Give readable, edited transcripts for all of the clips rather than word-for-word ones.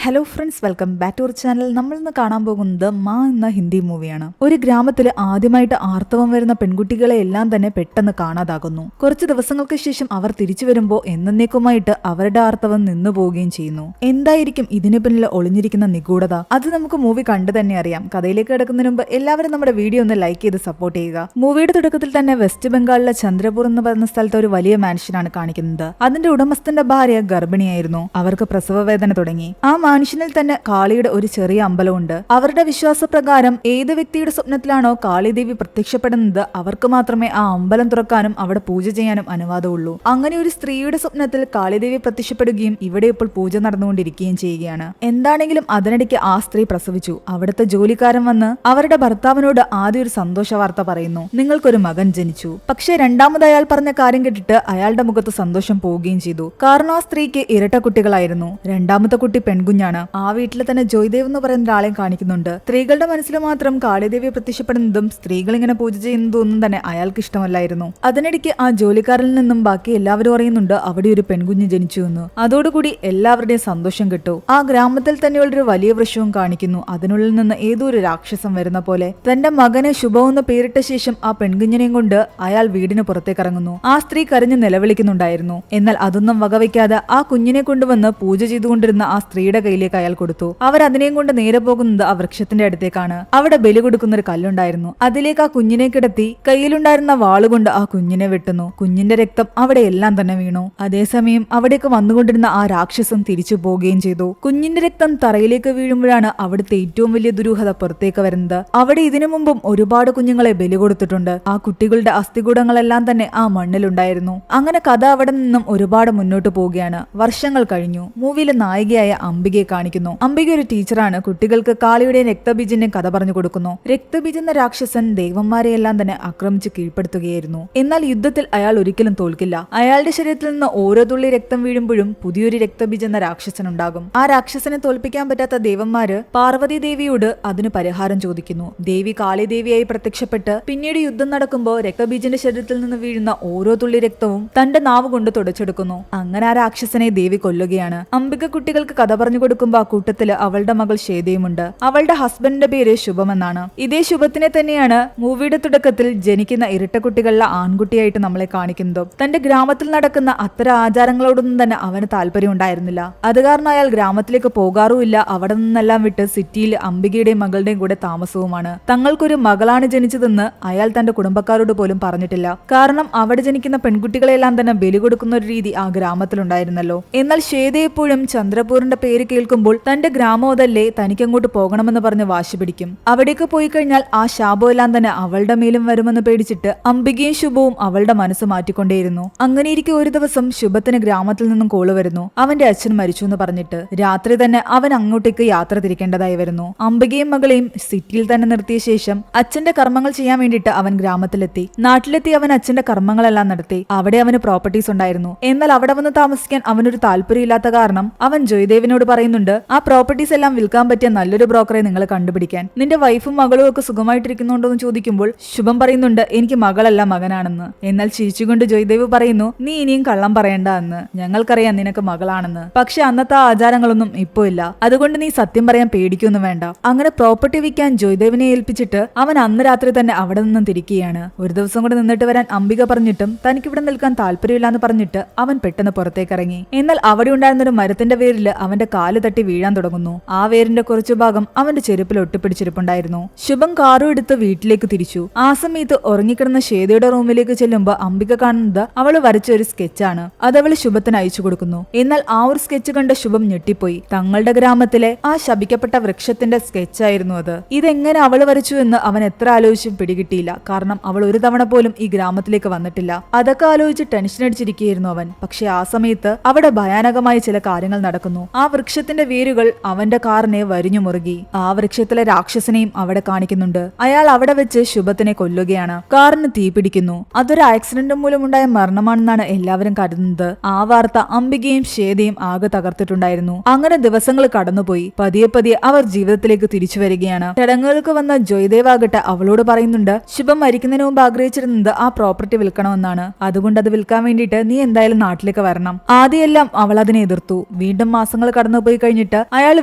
Hello friends, welcome back to our channel. നമ്മൾ ഇന്ന് കാണാൻ പോകുന്നത് മാ എന്ന ഹിന്ദി മൂവിയാണ്. ഒരു ഗ്രാമത്തിൽ ആദ്യമായിട്ട് ആർത്തവം വരുന്ന പെൺകുട്ടികളെ എല്ലാം തന്നെ പെട്ടെന്ന് കാണാതാകുന്നു. കുറച്ച് ദിവസങ്ങൾക്ക് ശേഷം അവർ തിരിച്ചു വരുമ്പോൾ എന്നേക്കുമായിട്ട് അവരുടെ ആർത്തവം നിന്നു പോവുകയും ചെയ്യുന്നു. എന്തായിരിക്കും ഇതിനു പിന്നിൽ ഒളിഞ്ഞിരിക്കുന്ന നിഗൂഢത? അത് നമുക്ക് മൂവി കണ്ടു തന്നെ അറിയാം. കഥയിലേക്ക് കിടക്കുന്നതിന് മുമ്പ് എല്ലാവരും നമ്മുടെ വീഡിയോ ഒന്ന് ലൈക്ക് ചെയ്ത് സപ്പോർട്ട് ചെയ്യുക. മൂവിയുടെ തുടക്കത്തിൽ തന്നെ വെസ്റ്റ് ബംഗാളിലെ ചന്ദ്രപൂർ എന്ന് പറയുന്ന സ്ഥലത്ത് ഒരു വലിയ മാൻഷനാണ് കാണിക്കുന്നത്. അതിന്റെ ഉടമസ്ഥന്റെ ഭാര്യ ഗർഭിണിയായിരുന്നു. അവർക്ക് പ്രസവ വേദന തുടങ്ങി. ആ മനുഷ്യനിൽ തന്നെ കാളിയുടെ ഒരു ചെറിയ അമ്പലമുണ്ട്. അവരുടെ വിശ്വാസപ്രകാരം ഏത് വ്യക്തിയുടെ സ്വപ്നത്തിലാണോ കാളിദേവി പ്രത്യക്ഷപ്പെടുന്നത് അവർക്ക് മാത്രമേ ആ അമ്പലം തുറക്കാനും അവിടെ പൂജ ചെയ്യാനും അനുവാദമുള്ളൂ. അങ്ങനെ ഒരു സ്ത്രീയുടെ സ്വപ്നത്തിൽ കാളിദേവി പ്രത്യക്ഷപ്പെടുകയും ഇവിടെ ഇപ്പോൾ പൂജ നടന്നുകൊണ്ടിരിക്കുകയും ചെയ്യുകയാണ്. എന്താണെങ്കിലും അതിനിടയ്ക്ക് ആ സ്ത്രീ പ്രസവിച്ചു. അവിടുത്തെ ജോലിക്കാരൻ വന്ന് അവരുടെ ഭർത്താവിനോട് ആദ്യം ഒരു സന്തോഷ വാർത്ത പറയുന്നു, നിങ്ങൾക്കൊരു മകൻ ജനിച്ചു. പക്ഷെ രണ്ടാമത് അയാൾ പറഞ്ഞ കാര്യം കേട്ടിട്ട് അയാളുടെ മുഖത്ത് സന്തോഷം പോവുകയും ചെയ്തു. കാരണം ആ സ്ത്രീക്ക് ഇരട്ട കുട്ടികളായിരുന്നു. രണ്ടാമത്തെ കുട്ടി പെൺകുഞ്ഞാണ്. ആ വീട്ടിൽ തന്നെ ജോയ്ദേവ് എന്ന് പറയുന്ന ഒരാളെയും കാണിക്കുന്നുണ്ട്. സ്ത്രീകളുടെ മനസ്സിൽ മാത്രം കാളിദേവി പ്രത്യക്ഷപ്പെടുന്നതും സ്ത്രീകൾ ഇങ്ങനെ പൂജ ചെയ്യുന്നതും ഒന്നും തന്നെ അയാൾക്ക് ഇഷ്ടമല്ലായിരുന്നു. അതിനിടയ്ക്ക് ആ ജോലിക്കാരിൽ നിന്നും ബാക്കി എല്ലാവരും അറിയുന്നുണ്ട് അവിടെ ഒരു പെൺകുഞ്ഞ് ജനിച്ചു എന്ന്. അതോടുകൂടി എല്ലാവരുടെയും സന്തോഷം കിട്ടു. ആ ഗ്രാമത്തിൽ തന്നെയുള്ളൊരു വലിയ വൃക്ഷവും കാണിക്കുന്നു. അതിനുള്ളിൽ നിന്ന് ഏതോ ഒരു രാക്ഷസം വരുന്ന പോലെ തന്റെ മകനെ ശുഭമെന്ന് പേരിട്ട ശേഷം ആ പെൺകുഞ്ഞിനെയും കൊണ്ട് അയാൾ വീടിന് പുറത്തേക്ക് ഇറങ്ങുന്നു. ആ സ്ത്രീ കരഞ്ഞ് നിലവിളിക്കുന്നുണ്ടായിരുന്നു. എന്നാൽ അതൊന്നും വകവയ്ക്കാതെ ആ കുഞ്ഞിനെ കൊണ്ടുവന്ന് പൂജ ചെയ്തുകൊണ്ടിരുന്ന ആ സ്ത്രീയുടെ കയ്യിലേക്ക് അയാൾ കൊടുത്തു. അവർ അതിനെയും കൊണ്ട് നേരെ പോകുന്നത് ആ വൃക്ഷത്തിന്റെ അടുത്തേക്കാണ്. അവിടെ ബലി കൊടുക്കുന്ന ഒരു കല്ലുണ്ടായിരുന്നു. അതിലേക്ക് ആ കുഞ്ഞിനെ കിടത്തി കയ്യിലുണ്ടായിരുന്ന വാളുകൊണ്ട് ആ കുഞ്ഞിനെ വെട്ടുന്നു. കുഞ്ഞിന്റെ രക്തം അവിടെ എല്ലാം തന്നെ വീണു. അതേസമയം അവിടേക്ക് വന്നുകൊണ്ടിരുന്ന ആ രാക്ഷസം തിരിച്ചു പോവുകയും ചെയ്തു. കുഞ്ഞിന്റെ രക്തം തറയിലേക്ക് വീഴുമ്പോഴാണ് അവിടുത്തെ ഏറ്റവും വലിയ ദുരൂഹത പുറത്തേക്ക് വരുന്നത്. അവിടെ ഇതിനു മുമ്പും ഒരുപാട് കുഞ്ഞുങ്ങളെ ബലി കൊടുത്തിട്ടുണ്ട്. ആ കുട്ടികളുടെ അസ്ഥികൂടങ്ങളെല്ലാം തന്നെ ആ മണ്ണിലുണ്ടായിരുന്നു. അങ്ങനെ കഥ അവിടെ നിന്നും ഒരുപാട് മുന്നോട്ട് പോവുകയാണ്. വർഷങ്ങൾ കഴിഞ്ഞു. മൂവിയിലെ നായികയായ അംബികയെ കാണിക്കുന്നു. അംബിക ഒരു ടീച്ചറാണ്. കുട്ടികൾക്ക് കാളിയുടെയും രക്തബീജിന്റെയും കഥ പറഞ്ഞു കൊടുക്കുന്നു. രക്തബീജ് എന്ന രാക്ഷസൻ ദേവന്മാരെയെല്ലാം തന്നെ ആക്രമിച്ച് കീഴ്പ്പെടുത്തുകയായിരുന്നു. എന്നാൽ യുദ്ധത്തിൽ അയാൾ ഒരിക്കലും തോൽക്കില്ല. അയാളുടെ ശരീരത്തിൽ നിന്ന് ഓരോ തുള്ളി രക്തം വീഴുമ്പോഴും പുതിയൊരു രക്തബീജ് എന്ന രാക്ഷസൻ ഉണ്ടാകും. ആ രാക്ഷസനെ തോൽപ്പിക്കാൻ പറ്റാത്ത ദേവന്മാര് പാർവതി ദേവിയോട് അതിന് പരിഹാരം ചോദിക്കുന്നു. ദേവി കാളിദേവിയായി പ്രത്യക്ഷപ്പെട്ട് പിന്നീട് യുദ്ധം നടക്കുമ്പോൾ രക്തബീജിന്റെ ശരീരത്തിൽ നിന്ന് വീഴുന്ന ഓരോ തുള്ളി രക്തവും തന്റെ നാവ് കൊണ്ട് തുടച്ചെടുക്കുന്നു. അങ്ങനെ ആ രാക്ഷസനെ ദേവി കൊല്ലുകയാണ്. അംബിക കുട്ടികൾക്ക് കഥ പറഞ്ഞു കൊടുക്കുമ്പോൾ ആ കൂട്ടത്തില് അവളുടെ മകൾ ശ്വേതയുമുണ്ട്. അവളുടെ ഹസ്ബൻഡിന്റെ പേര് ശുഭം എന്നാണ്. ഇതേ ശുഭത്തിനെ തന്നെയാണ് മൂവിയുടെ തുടക്കത്തിൽ ജനിക്കുന്ന ഇരട്ട കുട്ടികളിലെ ആൺകുട്ടിയായിട്ട് നമ്മളെ കാണിക്കുന്നതും. തന്റെ ഗ്രാമത്തിൽ നടക്കുന്ന അത്തരം ആചാരങ്ങളോടൊന്നും തന്നെ അവന് താല്പര്യം ഉണ്ടായിരുന്നില്ല. അത് കാരണം അയാൾ ഗ്രാമത്തിലേക്ക് പോകാറുമില്ല. അവിടെ നിന്നെല്ലാം വിട്ട് സിറ്റിയിൽ അംബികയുടെയും മകളുടെയും കൂടെ താമസവുമാണ്. തങ്ങൾക്കൊരു മകളാണ് ജനിച്ചതെന്ന് അയാൾ തന്റെ കുടുംബക്കാരോട് പോലും പറഞ്ഞിട്ടില്ല. കാരണം അവിടെ ജനിക്കുന്ന പെൺകുട്ടികളെല്ലാം തന്നെ ബലി കൊടുക്കുന്ന ഒരു രീതി ആ ഗ്രാമത്തിലുണ്ടായിരുന്നല്ലോ. എന്നാൽ ശ്വേത എപ്പോഴും ചന്ദ്രപൂരിന്റെ പേര് കേൾക്കുമ്പോൾ തന്റെ ഗ്രാമോദല്ലേ തനിക്ക് അങ്ങോട്ട് പോകണമെന്ന് പറഞ്ഞ് വാശി പിടിക്കും. അവിടേക്ക് പോയി കഴിഞ്ഞാൽ ആ ശാപം എല്ലാം തന്നെ അവളുടെ മേലും വരുമെന്ന് പേടിച്ചിട്ട് അംബികയും ശുഭവും അവളുടെ മനസ്സ് മാറ്റിക്കൊണ്ടേയിരുന്നു. അങ്ങനെയിരിക്കെ ഒരു ദിവസം ശുഭത്തിന് ഗ്രാമത്തിൽ നിന്നും കോള് വരുന്നു. അവന്റെ അച്ഛൻ മരിച്ചു എന്ന് പറഞ്ഞിട്ട്. രാത്രി തന്നെ അവൻ അങ്ങോട്ടേക്ക് യാത്ര തിരിക്കേണ്ടതായി വരുന്നു. അംബികയും മകളെയും സിറ്റിയിൽ തന്നെ നിർത്തിയ ശേഷം അച്ഛന്റെ കർമ്മങ്ങൾ ചെയ്യാൻ വേണ്ടിയിട്ട് അവൻ ഗ്രാമത്തിലെത്തി. നാട്ടിലെത്തി അവൻ അച്ഛന്റെ കർമ്മങ്ങളെല്ലാം നടത്തി. അവിടെ അവന് പ്രോപ്പർട്ടീസ് ഉണ്ടായിരുന്നു. എന്നാൽ അവിടെ വന്ന് താമസിക്കാൻ അവനൊരു താല്പര്യമില്ലാത്ത കാരണം അവൻ ജോയ്ദേവിനോട് പറയുന്നുണ്ട്, ആ പ്രോപ്പർട്ടീസ് എല്ലാം വിൽക്കാൻ പറ്റിയ നല്ലൊരു ബ്രോക്കറെ നിങ്ങൾ കണ്ടുപിടിക്കാൻ. നിന്റെ വൈഫും മകളും ഒക്കെ സുഖമായിട്ടിരിക്കുന്നുണ്ടോ എന്ന് ചോദിക്കുമ്പോൾ ശുഭം പറയുന്നുണ്ട്, എനിക്ക് മകളല്ല മകനാണെന്ന്. എന്നാൽ ചിരിച്ചുകൊണ്ട് ജോയ്ദേവ് പറയുന്നു, നീ ഇനിയും കള്ളം പറയണ്ട എന്ന്. ഞങ്ങൾക്കറിയാം നിനക്ക് മകളാണെന്ന്. പക്ഷെ അന്നത്തെ ആചാരങ്ങളൊന്നും ഇപ്പോ ഇല്ല. അതുകൊണ്ട് നീ സത്യം പറയാൻ പേടിക്കൊന്നും വേണ്ട. അങ്ങനെ പ്രോപ്പർട്ടി വിൽക്കാൻ ജോയ്ദേവിനെ ഏൽപ്പിച്ചിട്ട് അവൻ അന്ന് രാത്രി തന്നെ അവിടെ നിന്നും തിരിക്കുകയാണ്. ഒരു ദിവസം കൂടെ നിന്നിട്ട് വരാൻ അംബിക പറഞ്ഞിട്ടും തനിക്കിവിടെ നിൽക്കാൻ താല്പര്യമില്ലാന്ന് പറഞ്ഞിട്ട് അവൻ പെട്ടെന്ന് പുറത്തേക്ക് ഇറങ്ങി. എന്നാൽ അവിടെ ഉണ്ടായിരുന്നൊരു മരത്തിന്റെ വേരില് അവന്റെ കാല് തട്ടി വീഴാൻ തുടങ്ങുന്നു. ആ വേരിന്റെ കുറച്ചു ഭാഗം അവന്റെ ചെരുപ്പിൽ ഒട്ടിപ്പിടിച്ചിരിപ്പുണ്ടായിരുന്നു. ശുഭം കാറും എടുത്ത് വീട്ടിലേക്ക് തിരിച്ചു. ആ സമയത്ത് ഉറങ്ങിക്കിടന്ന ശ്വേതയുടെ റൂമിലേക്ക് ചെല്ലുമ്പോൾ അംബിക കാണുന്നത് അവള് വരച്ച ഒരു സ്കെച്ചാണ്. അത് അവള് ശുഭത്തിന് അയച്ചു കൊടുക്കുന്നു. എന്നാൽ ആ ഒരു സ്കെച്ച് കണ്ട ശുഭം ഞെട്ടിപ്പോയി. തങ്ങളുടെ ഗ്രാമത്തിലെ ആ ശപിക്കപ്പെട്ട വൃക്ഷത്തിന്റെ സ്കെച്ചായിരുന്നു അത്. ഇതെങ്ങനെ അവള് വരച്ചു എന്ന് അവൻ എത്ര ആലോചിച്ചും പിടികിട്ടിയില്ല. കാരണം അവൾ ഒരു തവണ പോലും ഈ ഗ്രാമത്തിലേക്ക് വന്നിട്ടില്ല. അതൊക്കെ ആലോചിച്ച് ടെൻഷൻ അടിച്ചിരിക്കുകയായിരുന്നു അവൻ. പക്ഷെ ആ സമയത്ത് അവിടെ ഭയാനകമായ ചില കാര്യങ്ങൾ നടക്കുന്നു. ആ വൃക്ഷത്തിന്റെ വേരുകൾ അവന്റെ കാറിനെ വരിഞ്ഞു മുറുകി. ആ വൃക്ഷത്തിലെ രാക്ഷസനെയും അവിടെ കാണിക്കുന്നുണ്ട്. അയാൾ അവിടെ വെച്ച് ശുഭത്തിനെ കൊല്ലുകയാണ്. കാറിന് തീ പിടിക്കുന്നു. അതൊരു ആക്സിഡന്റ് മൂലമുണ്ടായ മരണമാണെന്നാണ് എല്ലാവരും കരുതുന്നത്. ആ വാർത്ത അംബികയും ശ്വേതയും ആകെ തകർത്തിട്ടുണ്ടായിരുന്നു. അങ്ങനെ ദിവസങ്ങൾ കടന്നുപോയി. പതിയെ പതിയെ അവർ ജീവിതത്തിലേക്ക് തിരിച്ചു വരികയാണ്. ചടങ്ങുകൾക്ക് വന്ന ജോയ്ദേവ് ആകട്ടെ അവളോട് പറയുന്നുണ്ട്, ശുഭം മരിക്കുന്നതിന് മുമ്പ് ആഗ്രഹിച്ചിരുന്നത് ആ പ്രോപ്പർട്ടി വിൽക്കണമെന്നാണ്. അതുകൊണ്ട് അത് വിൽക്കാൻ വേണ്ടിയിട്ട് നീ എന്തായാലും നാട്ടിലേക്ക് വരണം. ആദ്യമെല്ലാം അവൾ അതിനെ എതിർത്തു. വീണ്ടും മാസങ്ങൾ കടന്നുപോയി പോയി കഴിഞ്ഞിട്ട് അയാൾ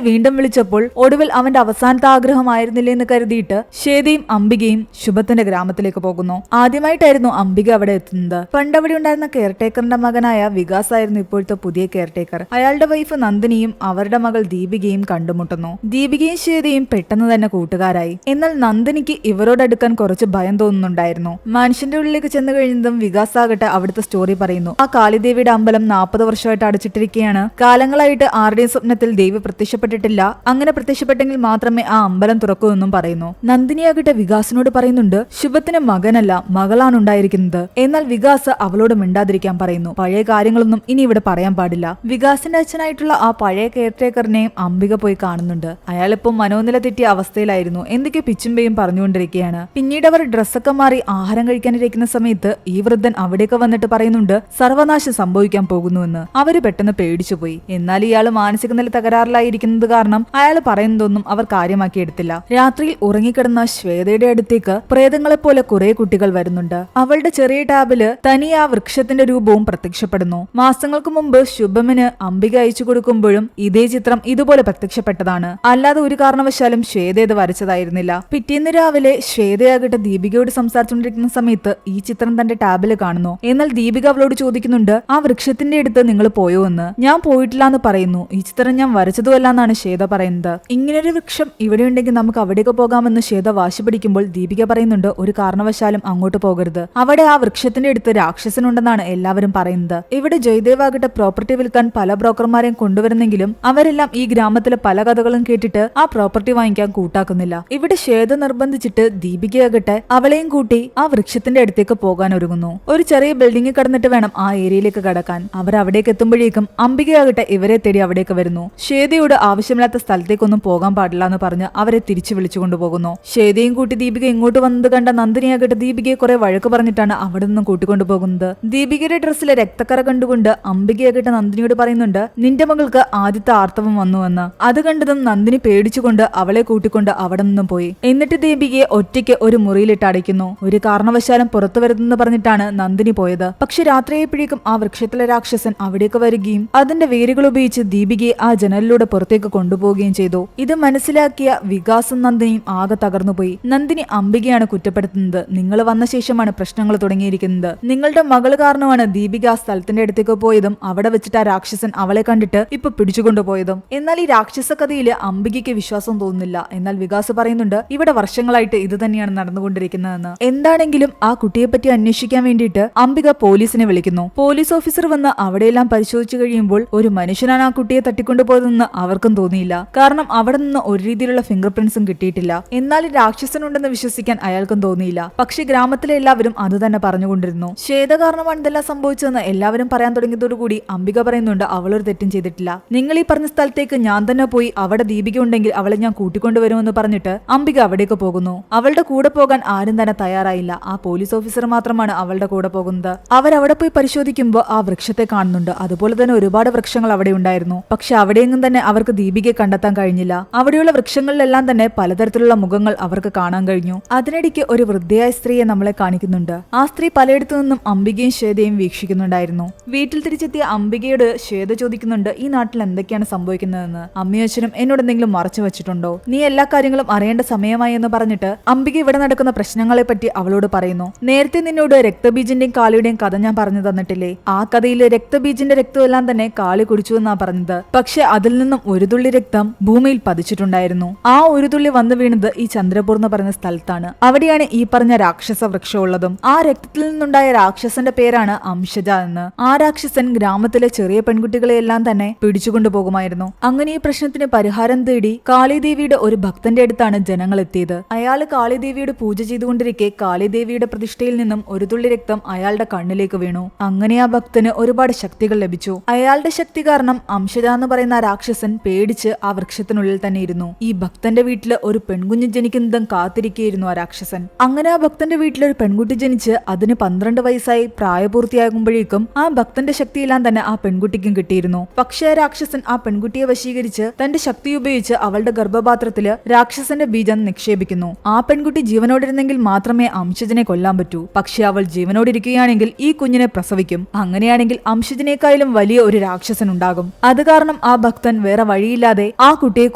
വീണ്ടും വിളിച്ചപ്പോൾ ഒടുവിൽ അവന്റെ അവസാനത്തെ ആഗ്രഹമായിരുന്നില്ലേ എന്ന് കരുതിയിട്ട് ശ്വേതയും അംബികയും ശുഭത്തിന്റെ ഗ്രാമത്തിലേക്ക് പോകുന്നു. ആദ്യമായിട്ടായിരുന്നു അംബിക അവിടെ എത്തുന്നത്. പണ്ടവിടെ ഉണ്ടായിരുന്ന കെയർടേക്കറിന്റെ മകനായ വികാസ് ആയിരുന്നു ഇപ്പോഴത്തെ പുതിയ കെയർടേക്കർ. അയാളുടെ വൈഫ് നന്ദിനിയും അവരുടെ മകൾ ദീപികയും കണ്ടുമുട്ടുന്നു. ദീപികയും ശ്വേതയും പെട്ടെന്ന് തന്നെ കൂട്ടുകാരായി. എന്നാൽ നന്ദിനിക്ക് ഇവരോടടുക്കാൻ കുറച്ച് ഭയം തോന്നുന്നുണ്ടായിരുന്നു. മനുഷ്യന്റെ ഉള്ളിലേക്ക് ചെന്ന് കഴിഞ്ഞതും വികാസ് ആകട്ടെ അവിടുത്തെ സ്റ്റോറി പറയുന്നു. ആ കാളിദേവിയുടെ അമ്പലം 40 വർഷമായിട്ട് അടച്ചിട്ടിരിക്കുകയാണ്. കാലങ്ങളായിട്ട് ആരുടെയും സ്വപ്നത്തിൽ ദേവി പ്രത്യക്ഷപ്പെട്ടിട്ടില്ല. അങ്ങനെ പ്രത്യക്ഷപ്പെട്ടെങ്കിൽ മാത്രമേ ആ അമ്പലം തുറക്കൂ എന്നും പറയുന്നു. നന്ദിനിയാകട്ടെ വികാസിനോട് പറയുന്നുണ്ട് ശുഭത്തിന് മകനല്ല മകളാണ് ഉണ്ടായിരിക്കുന്നത്. എന്നാൽ വികാസ് അവളോട് മിണ്ടാതിരിക്കാൻ പറയുന്നു. പഴയ കാര്യങ്ങളൊന്നും ഇനി ഇവിടെ പറയാൻ പാടില്ല. വികാസിന്റെ അച്ഛനായിട്ടുള്ള ആ പഴയ കെയർടേക്കറിനെയും അംബിക പോയി കാണുന്നുണ്ട്. അയാളിപ്പോ മനോനില തെറ്റിയ അവസ്ഥയിലായിരുന്നു. എന്തൊക്കെ പിച്ചുമ്പയും പറഞ്ഞുകൊണ്ടിരിക്കുകയാണ്. പിന്നീട് അവർ ഡ്രസ്സൊക്കെ മാറി ആഹാരം കഴിക്കാനിരിക്കുന്ന സമയത്ത് ഈ വൃദ്ധൻ അവിടേക്ക് വന്നിട്ട് പറയുന്നുണ്ട് സർവനാശം സംഭവിക്കാൻ പോകുന്നുവെന്ന്. അവര് പെട്ടെന്ന് പേടിച്ചുപോയി. എന്നാൽ ഇയാൾ മാനസിക നില തകരാറിലായിരിക്കുന്നത് കാരണം അയാൾ പറയുന്നതൊന്നും അവർ കാര്യമാക്കി എടുത്തില്ല. രാത്രിയിൽ ഉറങ്ങിക്കിടന്ന ശ്വേതയുടെ അടുത്തേക്ക് പ്രേതങ്ങളെ പോലെ കുറെ കുട്ടികൾ വരുന്നുണ്ട്. അവളുടെ ചെറിയ ടാബില് തനിയെ ആ വൃക്ഷത്തിന്റെ രൂപവും പ്രത്യക്ഷപ്പെടുന്നു. മാസങ്ങൾക്ക് മുമ്പ് ശുഭമിന് അംബിക അയച്ചു കൊടുക്കുമ്പോഴും ഇതേ ചിത്രം ഇതുപോലെ പ്രത്യക്ഷപ്പെട്ടതാണ്. അല്ലാതെ ഒരു കാരണവശാലും ശ്വേത ഇത് വരച്ചതായിരുന്നില്ല. പിറ്റേന്ന് രാവിലെ ശ്വേതയാകട്ടെ ദീപികയോട് സംസാരിച്ചുകൊണ്ടിരിക്കുന്ന സമയത്ത് ഈ ചിത്രം തന്റെ ടാബില് കാണുന്നു. എന്നാൽ ദീപിക അവളോട് ചോദിക്കുന്നുണ്ട് ആ വൃക്ഷത്തിന്റെ അടുത്ത് നിങ്ങൾ പോയോ എന്ന്. ഞാൻ പോയിട്ടില്ല എന്ന് പറയുന്നു. ഈ ചിത്രം ഞാൻ വരച്ചതുമല്ല എന്നാണ് ശ്വേത പറയുന്നത്. ഇങ്ങനൊരു വൃക്ഷം ഇവിടെ ഉണ്ടെങ്കിൽ നമുക്ക് അവിടേക്ക് പോകാമെന്ന് ശ്വേത വാശി പിടിക്കുമ്പോൾ ദീപിക പറയുന്നുണ്ട് ഒരു കാരണവശാലും അങ്ങോട്ട് പോകരുത്. അവിടെ ആ വൃക്ഷത്തിന്റെ അടുത്ത് രാക്ഷസനുണ്ടെന്നാണ് എല്ലാവരും പറയുന്നത്. ഇവിടെ ജയദേവ് ആകട്ടെ പ്രോപ്പർട്ടി വിൽക്കാൻ പല ബ്രോക്കർമാരെയും കൊണ്ടുവരുന്നെങ്കിലും അവരെല്ലാം ഈ ഗ്രാമത്തിലെ പല കഥകളും കേട്ടിട്ട് ആ പ്രോപ്പർട്ടി വാങ്ങിക്കാൻ കൂട്ടാക്കുന്നില്ല. ഇവിടെ ശ്വേത നിർബന്ധിച്ചിട്ട് ദീപികയാകട്ടെ അവളെയും കൂട്ടി ആ വൃക്ഷത്തിന്റെ അടുത്തേക്ക് പോകാൻ ഒരുങ്ങുന്നു. ഒരു ചെറിയ ബിൽഡിംഗിൽ കടന്നിട്ട് വേണം ആ ഏരിയയിലേക്ക് കടക്കാൻ. അവർ അവിടേക്ക് എത്തുമ്പോഴേക്കും അംബികയാകട്ടെ ഇവരെ തേടി അവിടേക്ക് വരുന്നു. ശ്വേതയോട് ആവശ്യമില്ലാത്ത സ്ഥലത്തേക്കൊന്നും പോകാൻ പാടില്ല എന്ന് പറഞ്ഞ് അവരെ തിരിച്ചു വിളിച്ചു കൊണ്ടുപോകുന്നു. ശ്വേതയും കൂട്ടി ദീപിക ഇങ്ങോട്ട് വന്നത് കണ്ട നന്ദിനിയാകട്ടെ ദീപികയെ കുറെ വഴക്ക് പറഞ്ഞിട്ടാണ് അവിടെ നിന്നും കൂട്ടിക്കൊണ്ടുപോകുന്നത്. ദീപികയുടെ ഡ്രസ്സിലെ രക്തക്കറ കണ്ടുകൊണ്ട് അംബികയാകട്ടെ നന്ദിനിയോട് പറയുന്നുണ്ട് നിന്റെ മകൾക്ക് ആദ്യത്തെ ആർത്തവം വന്നുവെന്ന്. അത് കണ്ടതും നന്ദിനി പേടിച്ചുകൊണ്ട് അവളെ കൂട്ടിക്കൊണ്ട് അവിടെ നിന്നും പോയി. എന്നിട്ട് ദീപികയെ ഒറ്റയ്ക്ക് ഒരു മുറിയിലിട്ട് അടയ്ക്കുന്നു. ഒരു കാരണവശാലും പുറത്തു വരുന്നെന്ന് പറഞ്ഞിട്ടാണ് നന്ദിനി പോയത്. പക്ഷെ രാത്രിയായപ്പോഴേക്കും ആ വൃക്ഷത്തിലെ രാക്ഷസൻ അവിടേക്ക് വരികയും അതിന്റെ വേരുകൾ ഉപയോഗിച്ച് ദീപികയെ ആ ജനലിലൂടെ പുറത്തേക്ക് കൊണ്ടുപോവുകയും ചെയ്തു. ഇത് മനസ്സിലാക്കിയ വികാസും നന്ദിനിയും ആകെ തകർന്നുപോയി. നന്ദിനി അംബികയാണ് കുറ്റപ്പെടുത്തുന്നത്. നിങ്ങൾ വന്ന ശേഷമാണ് പ്രശ്നങ്ങൾ തുടങ്ങിയിരിക്കുന്നത്. നിങ്ങളുടെ മകള് കാരണമാണ് ദീപിക ആ സ്ഥലത്തിന്റെ അടുത്തേക്ക് പോയതും അവിടെ വെച്ചിട്ട് ആ രാക്ഷസൻ അവളെ കണ്ടിട്ട് ഇപ്പൊ പിടിച്ചുകൊണ്ടുപോയതും. എന്നാൽ ഈ രാക്ഷസ കഥയില് അംബികയ്ക്ക് വിശ്വാസം തോന്നുന്നില്ല. എന്നാൽ വികാസ് പറയുന്നുണ്ട് ഇവിടെ വർഷങ്ങളായിട്ട് ഇത് തന്നെയാണ് നടന്നുകൊണ്ടിരിക്കുന്നതെന്ന്. എന്താണെങ്കിലും ആ കുട്ടിയെ പറ്റി അന്വേഷിക്കാൻ വേണ്ടിയിട്ട് അംബിക പോലീസിനെ വിളിക്കുന്നു. പോലീസ് ഓഫീസർ വന്ന് അവിടെയെല്ലാം പരിശോധിച്ചു കഴിയുമ്പോൾ ഒരു മനുഷ്യനാണ് ആ കുട്ടിയെ തട്ടിക്കൊണ്ടുപോയതെന്ന് അവർക്കും തോന്നിയില്ല. കാരണം അവിടെ നിന്ന് ഒരു രീതിയിലുള്ള ഫിംഗർ പ്രിന്റ്സും കിട്ടിയിട്ടില്ല. എന്നാൽ രാക്ഷസനുണ്ടെന്ന് വിശ്വസിക്കാൻ അയാൾക്കും തോന്നിയില്ല. പക്ഷെ ഗ്രാമത്തിലെ എല്ലാവരും അത് തന്നെ പറഞ്ഞുകൊണ്ടിരുന്നു. ശ്വേത കാരണമാണ് ഇതെല്ലാം സംഭവിച്ചതെന്ന് എല്ലാവരും പറയാൻ തുടങ്ങിയതോടുകൂടി അംബിക പറയുന്നുണ്ട് അവളൊരു തെറ്റും ചെയ്തിട്ടില്ല. നിങ്ങൾ ഈ പറഞ്ഞ സ്ഥലത്തേക്ക് ഞാൻ തന്നെ പോയി അവിടെ ദീപിക ഉണ്ടെങ്കിൽ അവളെ ഞാൻ കൂട്ടിക്കൊണ്ടുവരുമെന്ന് പറഞ്ഞിട്ട് അംബിക അവിടേക്ക് പോകുന്നു. അവളുടെ കൂടെ പോകാൻ ആരും തന്നെ തയ്യാറായില്ല. ആ പോലീസ് ഓഫീസർ മാത്രമാണ് അവളുടെ കൂടെ പോകുന്നത്. അവരവിടെ പോയി പരിശോധിക്കുമ്പോൾ ആ വൃക്ഷത്തെ കാണുന്നുണ്ട്. അതുപോലെ തന്നെ ഒരുപാട് വൃക്ഷങ്ങൾ അവിടെ ഉണ്ടായിരുന്നു. പക്ഷെ അവിടെയെങ്കിലും തന്നെ അവർക്ക് ദീപികയെ കണ്ടെത്താൻ കഴിഞ്ഞില്ല. അവിടെയുള്ള വൃക്ഷങ്ങളിലെല്ലാം തന്നെ പലതരത്തിലുള്ള മുഖങ്ങൾ അവർക്ക് കാണാൻ കഴിഞ്ഞു. അതിനിടയ്ക്ക് ഒരു വൃദ്ധയായ സ്ത്രീയെ നമ്മളെ കാണിക്കുന്നുണ്ട്. ആ സ്ത്രീ പലയിടത്തു നിന്നും അംബികയും ശ്വേതയും വീക്ഷിക്കുന്നുണ്ടായിരുന്നു. വീട്ടിൽ തിരിച്ചെത്തിയ അംബികയോട് ശ്വേത ചോദിക്കുന്നുണ്ട് ഈ നാട്ടിൽ എന്തൊക്കെയാണ് സംഭവിക്കുന്നതെന്ന്. അമ്മയും അച്ഛനും എന്നോട് എന്തെങ്കിലും മറച്ചു വെച്ചിട്ടുണ്ടോ? നീ എല്ലാ കാര്യങ്ങളും അറിയേണ്ട സമയമായി എന്ന് പറഞ്ഞിട്ട് അംബിക ഇവിടെ നടക്കുന്ന പ്രശ്നങ്ങളെ പറ്റി അവളോട് പറയുന്നു. നേരത്തെ നിന്നോട് രക്തബീജിന്റെയും കാളിയുടെയും കഥ ഞാൻ പറഞ്ഞു തന്നിട്ടില്ലേ? ആ കഥയിൽ രക്തബീജിന്റെ രക്തമെല്ലാം തന്നെ കാളി കുടിച്ചു എന്നാ പറഞ്ഞത്. പക്ഷെ അതിൽ നിന്നും ഒരു തുള്ളി രക്തം ഭൂമിയിൽ പതിച്ചിട്ടുണ്ടായിരുന്നു. ആ ഒരു തുള്ളി വന്നു വീണത് ഈ ചന്ദ്രപൂർ എന്ന് പറയുന്ന സ്ഥലത്താണ്. അവിടെയാണ് ഈ പറഞ്ഞ രാക്ഷസ വൃക്ഷം ഉള്ളതും. ആ രക്തത്തിൽ നിന്നുണ്ടായ രാക്ഷസന്റെ പേരാണ് അംശജ എന്ന്. ആ രാക്ഷസൻ ഗ്രാമത്തിലെ ചെറിയ പെൺകുട്ടികളെയെല്ലാം തന്നെ പിടിച്ചുകൊണ്ടുപോകുമായിരുന്നു. അങ്ങനെ ഈ പ്രശ്നത്തിന് പരിഹാരം തേടി കാളിദേവിയുടെ ഒരു ഭക്തന്റെ അടുത്താണ് ജനങ്ങൾ എത്തിയത്. അയാൾ കാളിദേവിയുടെ പൂജ ചെയ്തുകൊണ്ടിരിക്കെ കാളിദേവിയുടെ പ്രതിഷ്ഠയിൽ നിന്നും ഒരു തുള്ളി രക്തം അയാളുടെ കണ്ണിലേക്ക് വീണു. അങ്ങനെ ആ ഭക്തന് ഒരുപാട് ശക്തികൾ ലഭിച്ചു. അയാളുടെ ശക്തി കാരണം അംശജ എന്ന് പറയുന്ന രാക്ഷസൻ പേടിച്ച് ആ വൃക്ഷത്തിനുള്ളിൽ തന്നെ ഇരുന്നു. ഈ ഭക്തന്റെ വീട്ടില് ഒരു പെൺകുഞ്ഞ് ജനിക്കുന്നതും കാത്തിരിക്കുകയായിരുന്നു ആ രാക്ഷസൻ. അങ്ങനെ ആ ഭക്തന്റെ വീട്ടിലൊരു പെൺകുട്ടി ജനിച്ച് അതിന് 12 വയസ്സായി പ്രായപൂർത്തിയാകുമ്പോഴേക്കും ആ ഭക്തന്റെ ശക്തിയെല്ലാം തന്നെ ആ പെൺകുട്ടിക്കും കിട്ടിയിരുന്നു. പക്ഷേ രാക്ഷസൻ ആ പെൺകുട്ടിയെ വശീകരിച്ച് തന്റെ ശക്തി ഉപയോഗിച്ച് അവളുടെ ഗർഭപാത്രത്തില് രാക്ഷസന്റെ ബീജം നിക്ഷേപിക്കുന്നു. ആ പെൺകുട്ടി ജീവനോടിരുന്നെങ്കിൽ മാത്രമേ അംശജനെ കൊല്ലാൻ പറ്റൂ. പക്ഷെ അവൾ ജീവനോടിരിക്കുകയാണെങ്കിൽ ഈ കുഞ്ഞിനെ പ്രസവിക്കും. അങ്ങനെയാണെങ്കിൽ അംശജനേക്കാളും വലിയ ഒരു രാക്ഷസൻ ഉണ്ടാകും. അത് കാരണം ആ ആ ഭക്തൻ വേറെ വഴിയില്ലാതെ ആ കുട്ടിയെ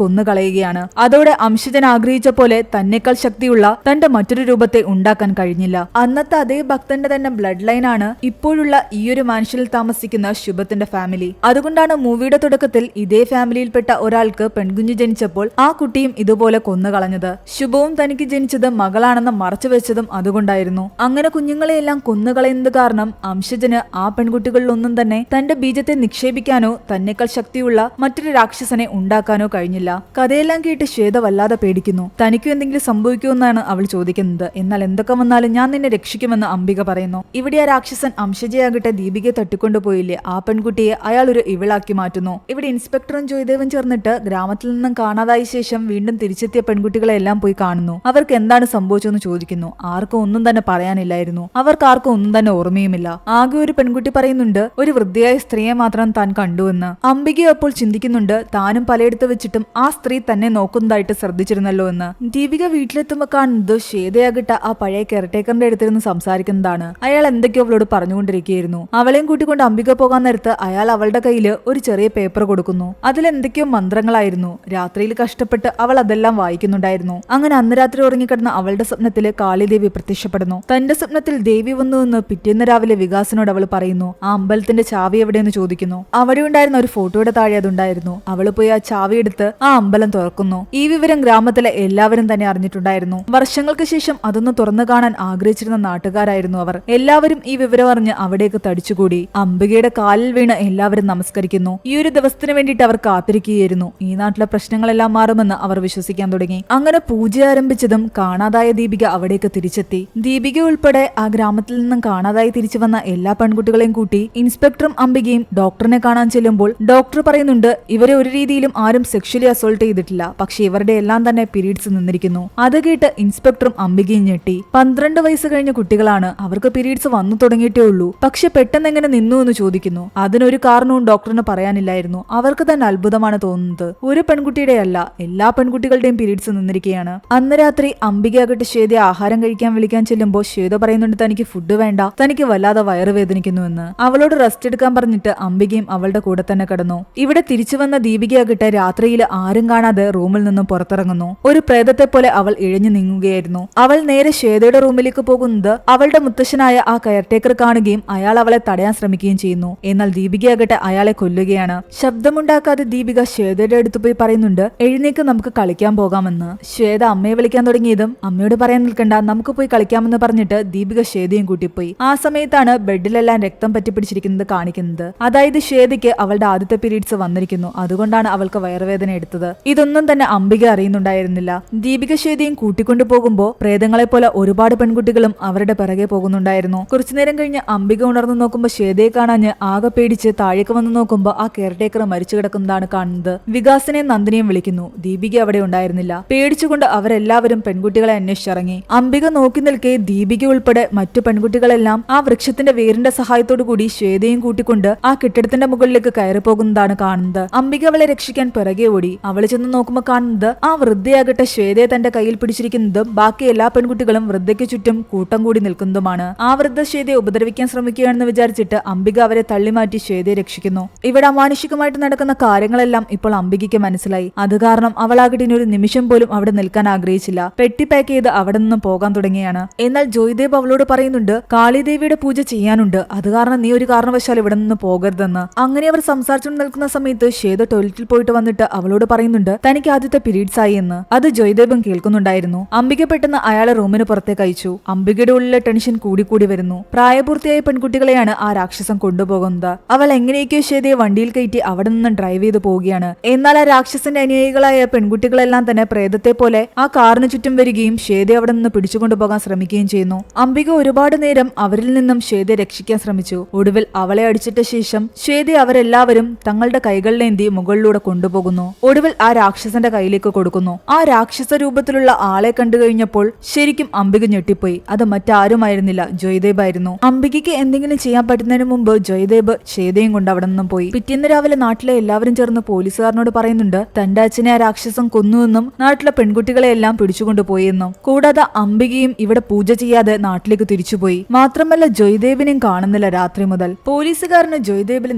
കൊന്നുകളയുകയാണ്. അതോടെ അംശജൻ ആഗ്രഹിച്ച പോലെ തന്നെക്കാൾ ശക്തിയുള്ള തന്റെ മറ്റൊരു രൂപത്തെ ഉണ്ടാക്കാൻ കഴിഞ്ഞില്ല. അന്നത്തെ അതേ ഭക്തന്റെ തന്നെ ബ്ലഡ് ലൈനാണ് ഇപ്പോഴുള്ള ഈയൊരു മാൻഷനിൽ താമസിക്കുന്ന ശുഭത്തിന്റെ ഫാമിലി. അതുകൊണ്ടാണ് മൂവിയുടെ തുടക്കത്തിൽ ഇതേ ഫാമിലിയിൽപ്പെട്ട ഒരാൾക്ക് പെൺകുഞ്ഞ് ജനിച്ചപ്പോൾ ആ കുട്ടിയും ഇതുപോലെ കൊന്നുകളഞ്ഞത്. ശുഭവും തനിക്ക് ജനിച്ചത് മകളാണെന്ന് മറച്ചു വെച്ചതും അതുകൊണ്ടായിരുന്നു. അങ്ങനെ കുഞ്ഞുങ്ങളെയെല്ലാം കൊന്നുകളയുന്നത് കാരണം അംശജന് ആ പെൺകുട്ടികളിലൊന്നും തന്നെ തന്റെ ബീജത്തെ നിക്ഷേപിക്കാനോ തന്നെക്കാൾ ശക്തിയുള്ള മറ്റൊരു രാക്ഷസനെ ഉണ്ടാക്കാനോ കഴിഞ്ഞില്ല. കഥയെല്ലാം കേട്ട് ശ്വേത വല്ലാതെ പേടിക്കുന്നു. തനിക്കും എന്തെങ്കിലും സംഭവിക്കുമെന്നാണ് അവൾ ചോദിക്കുന്നത്. എന്നാൽ എന്തൊക്കെ വന്നാലും ഞാൻ നിന്നെ രക്ഷിക്കുമെന്ന് അംബിക പറയുന്നു. ഇവിടെ ആ രാക്ഷസൻ അംശജയാകട്ടെ ദീപികയെ തട്ടിക്കൊണ്ടുപോയില്ലേ, ആ പെൺകുട്ടിയെ അയാൾ ഒരു ഇവളാക്കി മാറ്റുന്നു. ഇവിടെ ഇൻസ്പെക്ടറും ജോയ്ദേവും ചേർന്നിട്ട് ഗ്രാമത്തിൽ നിന്നും കാണാതായ ശേഷം വീണ്ടും തിരിച്ചെത്തിയ പെൺകുട്ടികളെല്ലാം പോയി കാണുന്നു. അവർക്ക് എന്താണ് സംഭവിച്ചെന്ന് ചോദിക്കുന്നു. ആർക്കും ഒന്നും തന്നെ പറയാനില്ലായിരുന്നു. അവർക്ക് ആർക്കും ഒന്നും തന്നെ ഓർമ്മയുമില്ല. ആകെ ഒരു പെൺകുട്ടി പറയുന്നുണ്ട് ഒരു വൃദ്ധയായ സ്ത്രീയെ മാത്രം താൻ കണ്ടുവെന്ന്. അംബിക അപ്പോൾ ചിന്തിക്കുന്നുണ്ട് താനും പലയിടത്ത് വെച്ചിട്ടും ആ സ്ത്രീ തന്നെ നോക്കുന്നതായിട്ട് ശ്രദ്ധിച്ചിരുന്നല്ലോ എന്ന്. ദീപിക വീട്ടിലെത്തുമ്പോൾ കാണുന്നത് ശ്വേതയാകട്ടെ ആ പഴയ കെയർടേക്കറിന്റെ അടുത്തിരുന്ന് സംസാരിക്കുന്നതാണ്. അയാൾ എന്തൊക്കെയോ അവളോട് പറഞ്ഞുകൊണ്ടിരിക്കുകയായിരുന്നു. അവളെയും കൂട്ടിക്കൊണ്ട് അംബിക പോകാൻ നേരത്ത് അയാൾ അവളുടെ കയ്യിൽ ഒരു ചെറിയ പേപ്പർ കൊടുക്കുന്നു. അതിലെന്തൊക്കെയോ മന്ത്രങ്ങളായിരുന്നു. രാത്രിയിൽ കഷ്ടപ്പെട്ട് അവൾ അതെല്ലാം വായിക്കുന്നുണ്ടായിരുന്നു. അങ്ങനെ അന്ന് രാത്രി ഉറങ്ങിക്കിടന്ന അവളുടെ സ്വപ്നത്തില് കാളിദേവി പ്രത്യക്ഷപ്പെടുന്നു. തന്റെ സ്വപ്നത്തിൽ ദേവി വന്നുവെന്ന് പിറ്റേന്ന് രാവിലെ വികാസിനോട് അവൾ പറയുന്നു. ആ അമ്പലത്തിന്റെ ചാവി എവിടെയെന്ന് ചോദിക്കുന്നു. അവിടെ ഉണ്ടായിരുന്ന ഒരു ഫോട്ടോയുടെ താഴെ അതുണ്ടായിരുന്നു. അവള് പോയി ആ ചാവി എടുത്ത് ആ അമ്പലം തുറക്കുന്നു. ഈ വിവരം ഗ്രാമത്തിലെ എല്ലാവരും തന്നെ അറിഞ്ഞിട്ടുണ്ടായിരുന്നു. വർഷങ്ങൾക്ക് ശേഷം അതൊന്ന് തുറന്നു കാണാൻ ആഗ്രഹിച്ചിരുന്ന നാട്ടുകാരായിരുന്നു അവർ. എല്ലാവരും ഈ വിവരം അറിഞ്ഞ് അവിടേക്ക് തടിച്ചുകൂടി. അംബികയുടെ കാലിൽ വീണ് എല്ലാവരും നമസ്കരിക്കുന്നു. ഈ ഒരു ദിവസത്തിന് വേണ്ടിയിട്ട് അവർ കാത്തിരിക്കുകയായിരുന്നു. ഈ നാട്ടിലെ പ്രശ്നങ്ങളെല്ലാം മാറുമെന്ന് അവർ വിശ്വസിക്കാൻ തുടങ്ങി. അങ്ങനെ പൂജ ആരംഭിച്ചതും കാണാതായ ദീപിക അവിടേക്ക് തിരിച്ചെത്തി. ദീപിക ഉൾപ്പെടെ ആ ഗ്രാമത്തിൽ നിന്നും കാണാതായി തിരിച്ചു വന്ന എല്ലാ പെൺകുട്ടികളെയും കൂട്ടി ഇൻസ്പെക്ടറും അംബികയും ഡോക്ടറിനെ കാണാൻ ചെല്ലുമ്പോൾ ഡോക്ടർ പറയുന്നുണ്ട് ഇവരെ ഒരു രീതിയിലും ആരും സെക്ഷലി അസോൾട്ട് ചെയ്തിട്ടില്ല, പക്ഷെ ഇവരുടെ എല്ലാം തന്നെ പീരീഡ്സ് നിന്നിരിക്കുന്നു. അത് കേട്ട് ഇൻസ്പെക്ടറും അംബികയും ഞെട്ടി. 12 വയസ്സ് കഴിഞ്ഞ കുട്ടികളാണ്, അവർക്ക് പീരീഡ്സ് വന്നു തുടങ്ങിയിട്ടേ ഉള്ളൂ, പക്ഷെ പെട്ടെന്ന് എങ്ങനെ നിന്നു എന്ന് ചോദിക്കുന്നു. അതിനൊരു കാരണവും ഡോക്ടറിന് പറയാനില്ലായിരുന്നു. അവർക്ക് തന്നെ അത്ഭുതമാണ് തോന്നുന്നത്. ഒരു പെൺകുട്ടിയുടെ അല്ല, എല്ലാ പെൺകുട്ടികളുടെയും പീരീഡ്സ് നിന്നിരിക്കുകയാണ്. അന്ന് രാത്രി അംബികയാകട്ടെ ശ്വേതയെ ആഹാരം കഴിക്കാൻ വിളിക്കാൻ ചെല്ലുമ്പോൾ ശ്വേത പറയുന്നുണ്ട് തനിക്ക് ഫുഡ് വേണ്ട, തനിക്ക് വല്ലാതെ വയറുവേദനിക്കുന്നുവെന്ന്. അവളോട് റെസ്റ്റ് എടുക്കാൻ പറഞ്ഞിട്ട് അംബികയും അവളുടെ കൂടെ തന്നെ കിടന്നു. ഇവിടെ തിരിച്ചു വന്ന ദീപികയാകട്ടെ രാത്രിയിൽ ആരും കാണാതെ റൂമിൽ നിന്നും പുറത്തിറങ്ങുന്നു. ഒരു പ്രേതത്തെ പോലെ അവൾ ഇഴഞ്ഞു നീങ്ങുകയായിരുന്നു. അവൾ നേരെ ശ്വേതയുടെ റൂമിലേക്ക് പോകുന്നത് അവളുടെ മുത്തശ്ശനായ ആ കെയർടേക്കർ കാണുകയും അയാൾ അവളെ തടയാൻ ശ്രമിക്കുകയും ചെയ്യുന്നു. എന്നാൽ ദീപികയാകട്ടെ അയാളെ കൊല്ലുകയാണ്. ശബ്ദമുണ്ടാക്കാതെ ദീപിക ശ്വേതയുടെ അടുത്ത് പോയി പറയുന്നുണ്ട് എഴുന്നേക്ക് നമുക്ക് കളിക്കാൻ പോകാമെന്ന്. ശ്വേത അമ്മയെ വിളിക്കാൻ തുടങ്ങിയതും അമ്മയോട് പറയാൻ നിൽക്കണ്ട, നമുക്ക് പോയി കളിക്കാമെന്ന് പറഞ്ഞിട്ട് ദീപിക ശ്വേതയും കൂട്ടിപ്പോയി. ആ സമയത്താണ് ബെഡിലെല്ലാം രക്തം പറ്റിപ്പിടിച്ചിരിക്കുന്നത് കാണിക്കുന്നത്. അതായത് ശ്വേതയ്ക്ക് അവളുടെ ആദ്യത്തെ പീരീഡ്സ് വന്നിരിക്കുന്നു. അതുകൊണ്ടാണ് അവൾക്ക് വയറുവേദന എടുത്തത്. ഇതൊന്നും തന്നെ അംബിക അറിയുന്നുണ്ടായിരുന്നില്ല. ദീപിക ശ്വേതയും കൂട്ടിക്കൊണ്ടു പോകുമ്പോ പ്രേതങ്ങളെ പോലെ ഒരുപാട് പെൺകുട്ടികളും അവരുടെ പിറകെ പോകുന്നുണ്ടായിരുന്നു. കുറച്ചുനേരം കഴിഞ്ഞ് അംബിക ഉണർന്നു നോക്കുമ്പോ ശ്വേതയെ കാണാഞ്ഞ് ആകെ പേടിച്ച് താഴേക്ക് വന്ന് നോക്കുമ്പോ ആ കെയർടേക്കർ മരിച്ചു കിടക്കുന്നതാണ് കാണുന്നത്. വികാസിനെയും നന്ദിനിയും വിളിക്കുന്നു. ദീപിക അവിടെ ഉണ്ടായിരുന്നില്ല. പേടിച്ചുകൊണ്ട് അവരെല്ലാവരും പെൺകുട്ടികളെ അന്വേഷിച്ചിറങ്ങി. അംബിക നോക്കി നിൽക്കെ ദീപിക ഉൾപ്പെടെ മറ്റു പെൺകുട്ടികളെല്ലാം ആ വൃക്ഷത്തിന്റെ വേരിന്റെ സഹായത്തോടു കൂടി ശ്വേതയും കൂട്ടിക്കൊണ്ട് ആ കെട്ടിടത്തിന്റെ മുകളിലേക്ക് കയറി പോകുന്നതാണ് കാണുന്നത്. അംബിക അവളെ രക്ഷിക്കാൻ പിറകെ ഓടി. അവള് ചെന്ന് നോക്കുമ്പോൾ കാണുന്നത് ആ വൃദ്ധയാകട്ടെ ശ്വേതയെ തന്റെ കയ്യിൽ പിടിച്ചിരിക്കുന്നതും ബാക്കി എല്ലാ പെൺകുട്ടികളും വൃദ്ധയ്ക്ക് ചുറ്റും കൂട്ടം കൂടി നിൽക്കുന്നതുമാണ്. ആ വൃദ്ധ ശ്വേതയെ ഉപദ്രവിക്കാൻ ശ്രമിക്കുകയാണെന്ന് വിചാരിച്ചിട്ട് അംബിക അവരെ തള്ളിമാറ്റി ശ്വേതയെ രക്ഷിക്കുന്നു. ഇവിടെ അമാനുഷികമായിട്ട് നടക്കുന്ന കാര്യങ്ങളെല്ലാം ഇപ്പോൾ അംബികയ്ക്ക് മനസ്സിലായി. അത് കാരണം അവളാകട്ടെ ഇനി ഒരു നിമിഷം പോലും അവിടെ നിൽക്കാൻ ആഗ്രഹിച്ചില്ല. പെട്ടി പാക്ക് ചെയ്ത് അവിടെ നിന്നും പോകാൻ തുടങ്ങിയാണ്. എന്നാൽ ജോയ്ദേവ് അവളോട് പറയുന്നുണ്ട് കാളിദേവിയുടെ പൂജ ചെയ്യാനുണ്ട്, അത് കാരണം നീ ഒരു കാരണവശാൽ ഇവിടെ നിന്ന് പോകരുതെന്ന്. അങ്ങനെ അവർ സംസാരിച്ചുകൊണ്ട് നിൽക്കുന്ന സമയത്ത് ശ്വേത ടോയ്ലറ്റിൽ പോയിട്ട് വന്നിട്ട് അവളോട് പറയുന്നുണ്ട് തനിക്ക് ആദ്യത്തെ പീരീഡ്സ് ആയി എന്ന്. അത് ജോയ്ദേവും കേൾക്കുന്നുണ്ടായിരുന്നു. അംബിക പെട്ടെന്ന് അയാളെ റൂമിന് പുറത്തേക്ക് അയച്ചു. അംബികയുടെ ഉള്ളിലെ ടെൻഷൻ കൂടി വരുന്നു. പ്രായപൂർത്തിയായ പെൺകുട്ടികളെയാണ് ആ രാക്ഷസൻ കൊണ്ടുപോകുന്നത്. അവൾ എങ്ങനെയൊക്കെയോ ശ്വേതയെ വണ്ടിയിൽ കയറ്റി അവിടെ നിന്ന് ഡ്രൈവ് ചെയ്ത് പോവുകയാണ്. എന്നാൽ ആ രാക്ഷസന്റെ അനുയായികളായ പെൺകുട്ടികളെല്ലാം തന്നെ പ്രേതത്തെ പോലെ ആ കാറിന് ചുറ്റും വരികയും ശ്വേതയെ അവിടെ നിന്ന് പിടിച്ചുകൊണ്ടുപോകാൻ ശ്രമിക്കുകയും ചെയ്യുന്നു. അംബിക ഒരുപാട് നേരം അവരിൽ നിന്നും ശ്വേതയെ രക്ഷിക്കാൻ ശ്രമിച്ചു. ഒടുവിൽ അവളെ അടിച്ചിട്ട ശേഷം ശ്വേതയെ അവരെല്ലാവരും തങ്ങളുടെ കൈകളിലേന്തി മുകളിലൂടെ കൊണ്ടുപോകുന്നു. ഒടുവിൽ ആ രാക്ഷസന്റെ കയ്യിലേക്ക് കൊടുക്കുന്നു. ആ രാക്ഷസ രൂപത്തിലുള്ള ആളെ കണ്ടു കഴിഞ്ഞപ്പോൾ ശരിക്കും അംബിക ഞെട്ടിപ്പോയി. അത് മറ്റാരുമായിരുന്നില്ല, ജോയ്ദേബ് ആയിരുന്നു. അംബികയ്ക്ക് എന്തെങ്കിലും ചെയ്യാൻ പറ്റുന്നതിന് മുമ്പ് ജോയ്ദേബ് ശ്വേതയും കൊണ്ട് അവിടെ നിന്നും പോയി. പിറ്റേന്ന് രാവിലെ നാട്ടിലെ എല്ലാവരും ചേർന്ന് പോലീസുകാരനോട് പറയുന്നുണ്ട് തന്റെ അച്ഛനെ ആ രാക്ഷസം കൊന്നുവെന്നും നാട്ടിലെ പെൺകുട്ടികളെ എല്ലാം പിടിച്ചുകൊണ്ടുപോയെന്നും. കൂടാതെ അംബികയും ഇവിടെ പൂജ ചെയ്യാതെ നാട്ടിലേക്ക് തിരിച്ചുപോയി. മാത്രമല്ല ജോയ്ദേബിനെയും കാണുന്നില്ല രാത്രി മുതൽ. പോലീസുകാരന് ജോയ്ദേബിൽ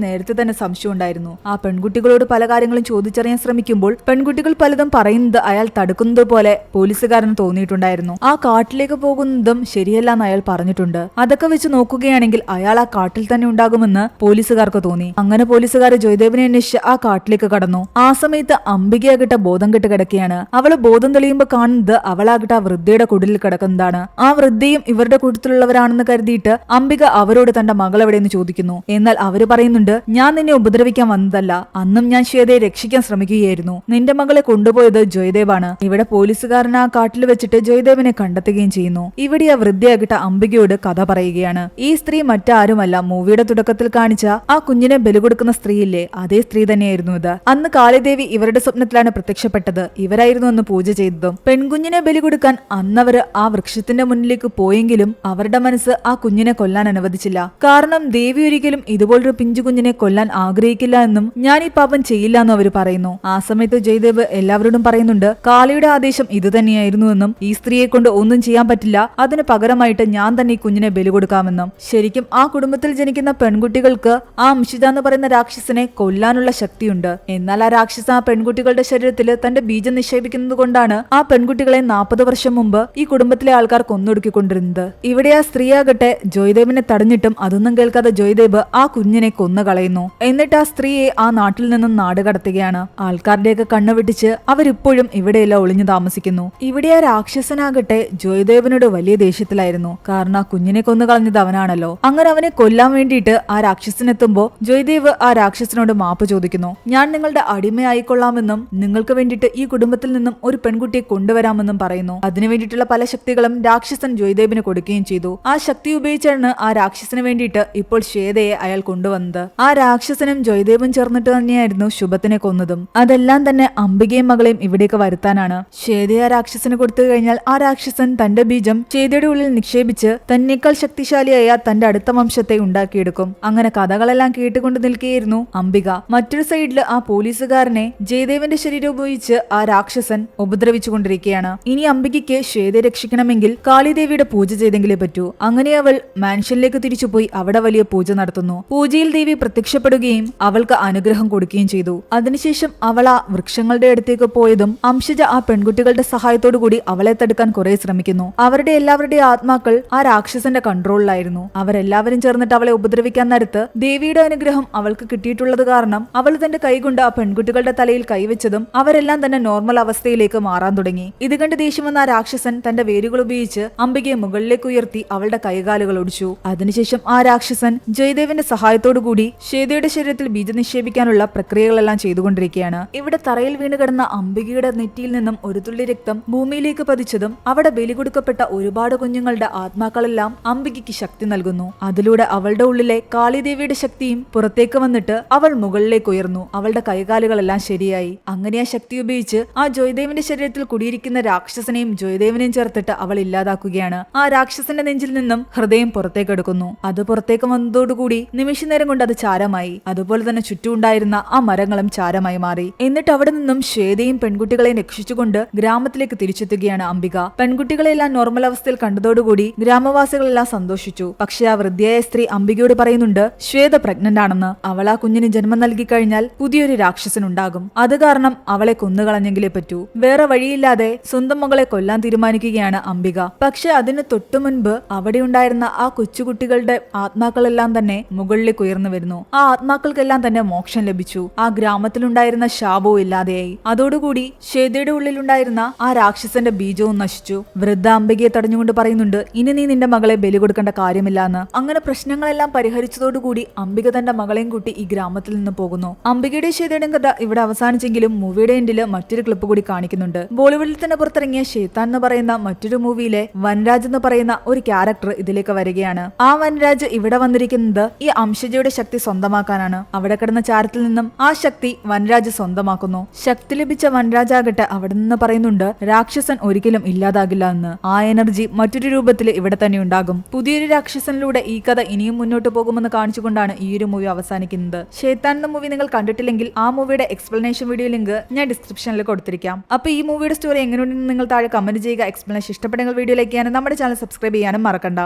നേരത്തെ തന്നെ സംശയം ഉണ്ടായിരുന്നു. ആ പെൺകുട്ടികളോട് പല കാര്യങ്ങളും ചോദിച്ചറിയാൻ ശ്രമിക്കുമ്പോൾ പെൺകുട്ടികൾ പലതും പറയുന്നത് അയാൾ തടുക്കുന്നത് പോലെ പോലീസുകാരന് തോന്നിയിട്ടുണ്ടായിരുന്നു. ആ കാട്ടിലേക്ക് പോകുന്നതും ശരിയല്ലെന്ന് അയാൾ പറഞ്ഞിട്ടുണ്ട്. അതൊക്കെ വെച്ച് നോക്കുകയാണെങ്കിൽ അയാൾ ആ കാട്ടിൽ തന്നെ ഉണ്ടാകുമെന്ന് പോലീസുകാർക്ക് തോന്നി. അങ്ങനെ പോലീസുകാർ ജോയ്ദേവിനെ അന്വേഷിച്ച് ആ കാട്ടിലേക്ക് കടന്നു. ആ സമയത്ത് അംബികയാകട്ടെ ബോധം കെട്ട് കിടക്കുകയാണ്. അവള് ബോധം തെളിയുമ്പോൾ കാണുന്നത് അവളാകട്ടെ ആ വൃദ്ധയുടെ കുടിലിൽ കിടക്കുന്നതാണ്. ആ വൃദ്ധയും ഇവരുടെ കൂട്ടത്തിലുള്ളവരാണെന്ന് കരുതിയിട്ട് അംബിക അവരോട് തന്റെ മകൾ എവിടെയെന്ന് ചോദിക്കുന്നു. എന്നാൽ അവര് പറയുന്നുണ്ട്, ഞാൻ നിന്നെ ഉപദ്രവിക്കാൻ വന്നതല്ല, അന്നും ഞാൻ ശ്വേതയെ രക്ഷിക്കാൻ ശ്രമിക്കുകയായിരുന്നു. നിന്റെ മകളെ കൊണ്ടുപോയത് ജോയ്ദേവാണ്. ഇവിടെ പോലീസുകാരൻ ആ കാട്ടിൽ വെച്ചിട്ട് ജോയ്ദേവിനെ കണ്ടെത്തുകയും ചെയ്യുന്നു. ഇവിടെ ആ വൃദ്ധയാകട്ടെ അംബികയോട് കഥ പറയുകയാണ്. ഈ സ്ത്രീ മറ്റാരുമല്ല, മൂവിയുടെ തുടക്കത്തിൽ കാണിച്ച ആ കുഞ്ഞിനെ ബലി കൊടുക്കുന്ന സ്ത്രീയില്ലേ, അതേ സ്ത്രീ തന്നെയായിരുന്നു ഇത്. അന്ന് കാളിദേവി ഇവരുടെ സ്വപ്നത്തിലാണ് പ്രത്യക്ഷപ്പെട്ടത്. ഇവരായിരുന്നു അന്ന് പൂജ ചെയ്തതും. പെൺകുഞ്ഞിനെ ബലി കൊടുക്കാൻ അന്നവര് ആ വൃക്ഷത്തിന്റെ മുന്നിലേക്ക് പോയെങ്കിലും അവരുടെ മനസ്സ് ആ കുഞ്ഞിനെ കൊല്ലാൻ അനുവദിച്ചില്ല. കാരണം ദേവി ഒരിക്കലും ഇതുപോലൊരു പിഞ്ചു കുഞ്ഞിനെ കൊല്ലാൻ ആഗ്രഹിക്കില്ല എന്നും ഞാൻ ഈ പാപം ചെയ്യില്ല എന്നും അവർ പറയുന്നു. ആ സമയത്ത് ജയദേവ് എല്ലാവരോടും പറയുന്നുണ്ട്, കാളിയുടെ ആദേശം ഇത് തന്നെയായിരുന്നുവെന്നും ഈ സ്ത്രീയെ കൊണ്ട് ഒന്നും ചെയ്യാൻ പറ്റില്ല, അതിന് പകരമായിട്ട് ഞാൻ തന്നെ ഈ കുഞ്ഞിനെ ബലി കൊടുക്കാമെന്നും. ശരിക്കും ആ കുടുംബത്തിൽ ജനിക്കുന്ന പെൺകുട്ടികൾക്ക് ആ അംശിത എന്ന് പറയുന്ന രാക്ഷസനെ കൊല്ലാനുള്ള ശക്തിയുണ്ട്. എന്നാൽ ആ രാക്ഷസ ആ പെൺകുട്ടികളുടെ ശരീരത്തിൽ തന്റെ ബീജം നിക്ഷേപിക്കുന്നത് കൊണ്ടാണ് ആ പെൺകുട്ടികളെ 40 വർഷം മുമ്പ് ഈ കുടുംബത്തിലെ ആൾക്കാർ കൊന്നൊടുക്കിക്കൊണ്ടിരുന്നത്. ഇവിടെ ആ സ്ത്രീയാകട്ടെ ജോയ്ദേവിനെ തടഞ്ഞിട്ടും അതൊന്നും കേൾക്കാതെ ജോയ്ദേവ് ആ കുഞ്ഞിനെ കൊന്നുകളയുന്നു. എന്നിട്ട് ആ സ്ത്രീയെ ആ നാട്ടിൽ നിന്നും നാട് കടത്തുകയാണ്. ആൾക്കാരുടെയൊക്കെ കണ്ണു വെട്ടിച്ച് അവരിപ്പോഴും ഇവിടെയെല്ലാം ഒളിഞ്ഞു താമസിക്കുന്നു. ഇവിടെ ആ രാക്ഷസനാകട്ടെ ജോയ്ദേവിനോട് വലിയ ദേഷ്യത്തിലായിരുന്നു. കാരണം ആ കുഞ്ഞിനെ കൊന്നു കളഞ്ഞത് അവനാണല്ലോ. അങ്ങനെ അവനെ കൊല്ലാൻ വേണ്ടിയിട്ട് ആ രാക്ഷസനെത്തുമ്പോ ജോയ്ദേവ് ആ രാക്ഷസനോട് മാപ്പ് ചോദിക്കുന്നു. ഞാൻ നിങ്ങളുടെ അടിമയായിക്കൊള്ളാമെന്നും നിങ്ങൾക്ക് വേണ്ടിയിട്ട് ഈ കുടുംബത്തിൽ നിന്നും ഒരു പെൺകുട്ടിയെ കൊണ്ടുവരാമെന്നും പറയുന്നു. അതിനു വേണ്ടിയിട്ടുള്ള പല ശക്തികളും രാക്ഷസൻ ജോയ്ദേവിന് കൊടുക്കുകയും ചെയ്തു. ആ ശക്തി ഉപയോഗിച്ചാണ് ആ രാക്ഷസന് വേണ്ടിയിട്ട് ഇപ്പോൾ ശ്വേതയെ അയാൾ കൊണ്ടുവന്നത്. ആ രാക്ഷസനും ജോയ്ദേവും ചേർന്നിട്ട് തന്നെയായിരുന്നു ശുഭത്തിനെ കൊന്നതും. അതെല്ലാം തന്നെ അംബികയും മകളെയും ഇവിടേക്ക് വരുത്താനാണ്. ശ്വേതയെ ആ രാക്ഷസന് കൊടുത്തു കഴിഞ്ഞാൽ ആ രാക്ഷസൻ തന്റെ ബീജം ശ്വേതയുടെ ഉള്ളിൽ നിക്ഷേപിച്ച് തന്നേക്കാൾ ശക്തിശാലിയായ തന്റെ അടുത്ത വംശത്തെ ഉണ്ടാക്കിയെടുക്കും. അങ്ങനെ കഥകളെല്ലാം കേട്ടുകൊണ്ട് നിൽക്കുകയായിരുന്നു അംബിക. മറ്റൊരു സൈഡില് ആ പോലീസുകാരനെ ജയദേവന്റെ ശരീരം ഉപയോഗിച്ച് ആ രാക്ഷസൻ ഉപദ്രവിച്ചുകൊണ്ടിരിക്കുകയാണ്. ഇനി അംബികയ്ക്ക് ശ്വേതയെ രക്ഷിക്കണമെങ്കിൽ കാളിദേവിയുടെ പൂജ ചെയ്തെങ്കിലേ പറ്റൂ. അങ്ങനെ അവൾ മാൻഷനിലേക്ക് തിരിച്ചുപോയി അവിടെ വലിയ പൂജ നടത്തുന്നു. പൂജയിൽ ദേവി പ്രത്യക്ഷപ്പെടുകയും അവൾക്ക് അനുഗ്രഹം കൊടുക്കുകയും ചെയ്തു. അതിനുശേഷം അവൾ ആ വൃക്ഷങ്ങളുടെ അടുത്തേക്ക് പോയതും അംശജ ആ പെൺകുട്ടികളുടെ സഹായത്തോടു കൂടി അവളെ തടുക്കാൻ കുറെ ശ്രമിക്കുന്നു. അവരുടെ എല്ലാവരുടെയും ആത്മാക്കൾ ആ രാക്ഷസന്റെ കൺട്രോളിലായിരുന്നു. അവരെല്ലാവരും ചേർന്നിട്ട് അവളെ ഉപദ്രവിക്കാൻ നേരത്ത് ദേവിയുടെ അനുഗ്രഹം അവൾക്ക് കിട്ടിയിട്ടുള്ളത് കാരണം അവൾ തന്റെ കൈകൊണ്ട് ആ പെൺകുട്ടികളുടെ തലയിൽ കൈവച്ചതും അവരെല്ലാം തന്നെ നോർമൽ അവസ്ഥയിലേക്ക് മാറാൻ തുടങ്ങി. ഇത് കണ്ട് ദേഷ്യം വന്ന ആ രാക്ഷസൻ തന്റെ വേരുകൾ ഉപയോഗിച്ച് അംബികയെ മുകളിലേക്ക് ഉയർത്തി അവളുടെ കൈകാലുകൾ ഒടിച്ചു. അതിനുശേഷം ആ രാക്ഷസൻ ജയദേവന്റെ സഹായത്തോടു കൂടി ശ്വേതയുടെ ശരീരത്തിൽ ബീജം നിക്ഷേപിക്കാനുള്ള പ്രക്രിയകളെല്ലാം ചെയ്തുകൊണ്ടിരിക്കുകയാണ്. ഇവിടെ തറയിൽ വീണ് കിടന്ന അംബികയുടെ നെറ്റിയിൽ നിന്നും ഒരു തുള്ളി രക്തം ഭൂമിയിലേക്ക് പതിച്ചതും അവിടെ ബലി കൊടുക്കപ്പെട്ട ഒരുപാട് കുഞ്ഞുങ്ങളുടെ ആത്മാക്കളെല്ലാം അംബികയ്ക്ക് ശക്തി നൽകുന്നു. അതിലൂടെ അവളുടെ ഉള്ളിലെ കാളിദേവിയുടെ ശക്തിയും പുറത്തേക്ക് വന്നിട്ട് അവൾ മുകളിലേക്ക് ഉയർന്നു. അവളുടെ കൈകാലുകളെല്ലാം ശരിയായി. അങ്ങനെ ആ ശക്തി ഉപയോഗിച്ച് ആ ജോയ്ദേവിന്റെ ശരീരത്തിൽ കുടിയിരിക്കുന്ന രാക്ഷസനെയും ജോയ്ദേവിനെയും ചേർത്തിട്ട് അവൾ ഇല്ലാതാക്കുകയാണ്. ആ രാക്ഷസന്റെ നെഞ്ചിൽ നിന്നും ഹൃദയം പുറത്തേക്ക് എടുക്കുന്നു. അത് പുറത്തേക്ക് വന്നതോടുകൂടി നിമിഷ നേരം കൊണ്ട് അത് ചാരമായി. അതുപോലെ തന്നെ ചുറ്റുമുണ്ടായിരുന്ന ആ മരങ്ങളും ചാരമായി മാറി. എന്നിട്ട് അവിടെ നിന്നും ശ്വേതയും പെൺകുട്ടികളെയും രക്ഷിച്ചുകൊണ്ട് ഗ്രാമത്തിലേക്ക് തിരിച്ചെത്തുകയാണ് അംബിക. പെൺകുട്ടികളെല്ലാം നോർമൽ അവസ്ഥയിൽ കണ്ടതോടുകൂടി ഗ്രാമവാസികളെല്ലാം സന്തോഷിച്ചു. പക്ഷെ ആ വൃദ്ധയായ സ്ത്രീ അംബികയോട് പറയുന്നുണ്ട് ശ്വേത പ്രഗ്നന്റ് ആണെന്ന്. അവൾ ആ കുഞ്ഞിന് ജന്മം നൽകി കഴിഞ്ഞാൽ പുതിയൊരു രാക്ഷസൻ ഉണ്ടാകും. അത് കാരണം അവളെ കൊന്നുകളഞ്ഞെങ്കിലേ പറ്റൂ. വേറെ വഴിയില്ലാതെ സ്വന്തം മകളെ കൊല്ലാൻ തീരുമാനിക്കുകയാണ് അംബിക. പക്ഷെ അതിന് തൊട്ടു മുൻപ് അവിടെ ഉണ്ടായിരുന്ന ആ കൊച്ചുകുട്ടികളുടെ ആത്മാക്കളെല്ലാം തന്നെ മുകളിലേക്ക് ഉയർന്നു വരുന്നു. ആ ആത്മാക്കൾക്കെല്ലാം തന്നെ മോക്ഷം ലഭിച്ചു. ആ ഗ്രാമത്തിലുണ്ടായിരുന്ന ശാപവും ഇല്ലാതെയായി. അതോടുകൂടി ശ്വേതയുടെ ഉള്ളിലുണ്ടായിരുന്ന ആ രാക്ഷസന്റെ ബീജവും നശിച്ചു. വൃദ്ധ അംബികയെ തടഞ്ഞുകൊണ്ട് പറയുന്നുണ്ട്, ഇനി നീ നിന്റെ മകളെ ബലി കൊടുക്കേണ്ട കാര്യമില്ല എന്ന്. അങ്ങനെ പ്രശ്നങ്ങളെല്ലാം പരിഹരിച്ചതോടുകൂടി അംബിക തന്റെ മകളെയും കൂട്ടി ഈ ഗ്രാമത്തിൽ നിന്ന് പോകുന്നു. അംബികയുടെ ശ്വേതയുടെയും കഥ ഇവിടെ അവസാനിച്ചെങ്കിലും മൂവിയുടെ എൻഡില് മറ്റൊരു ക്ലിപ്പ് കൂടി കാണിക്കുന്നുണ്ട്. ബോളിവുഡിൽ തന്നെ പുറത്തിറങ്ങിയ ഷെയ്ത്താൻ എന്ന് പറയുന്ന മറ്റൊരു മൂവിയിലെ വൻരാജ് എന്ന് പറയുന്ന ഒരു ക്യാരക്ടർ ഇതിലേക്ക് വരികയാണ്. ആ വൻരാജ് ഇവിടെ വന്നിരിക്കുന്നത് ഈ അംശജയുടെ ശക്തി സ്വന്തമാക്കാനാണ്. അവിടെ കിടന്ന ചാരത്തിൽ നിന്നും ആ ശക്തി വൻരാജ് സ്വന്തമാക്കുന്നു. ശക്തി ലഭിച്ച വൻരാജാകട്ടെ അവിടെ നിന്ന് പറയുന്നുണ്ട് രാക്ഷസൻ ഒരിക്കലും ഇല്ലാതാകില്ല എന്ന്. ആ എനർജി മറ്റൊരു രൂപത്തിൽ ഇവിടെ തന്നെ ഉണ്ടാകും. പുതിയൊരു രാക്ഷസനിലൂടെ ഈ കഥ ഇനിയും മുന്നോട്ട് പോകുമെന്ന് കാണിച്ചുകൊണ്ടാണ് ഈ ഒരു മൂവി അവസാനിക്കുന്നത്. ഷെയ്ത്താൻ എന്ന മൂവി നിങ്ങൾ കണ്ടിട്ടില്ലെങ്കിൽ ആ മൂവിയുടെ എക്സ്പ്ലനേഷൻ വീഡിയോ ലിങ്ക് ഞാൻ ഡിസ്ക്രിപ്ഷനിൽ കൊടുത്തിരിക്കാം. അപ്പൊ ഈ മൂവിയുടെ സ്റ്റോറി എങ്ങനെയുണ്ടെന്ന് നിങ്ങൾ താഴെ കമന്റ് ചെയ്യുക. എക്സ്പ്ലനേഷൻ ഇഷ്ടപ്പെട്ടെങ്കിൽ വീഡിയോ ലൈക്ക് ചെയ്യാനും നമ്മുടെ ചാനൽ സബ്സ്ക്രൈബ് ചെയ്യാനും മറക്കണ്ട.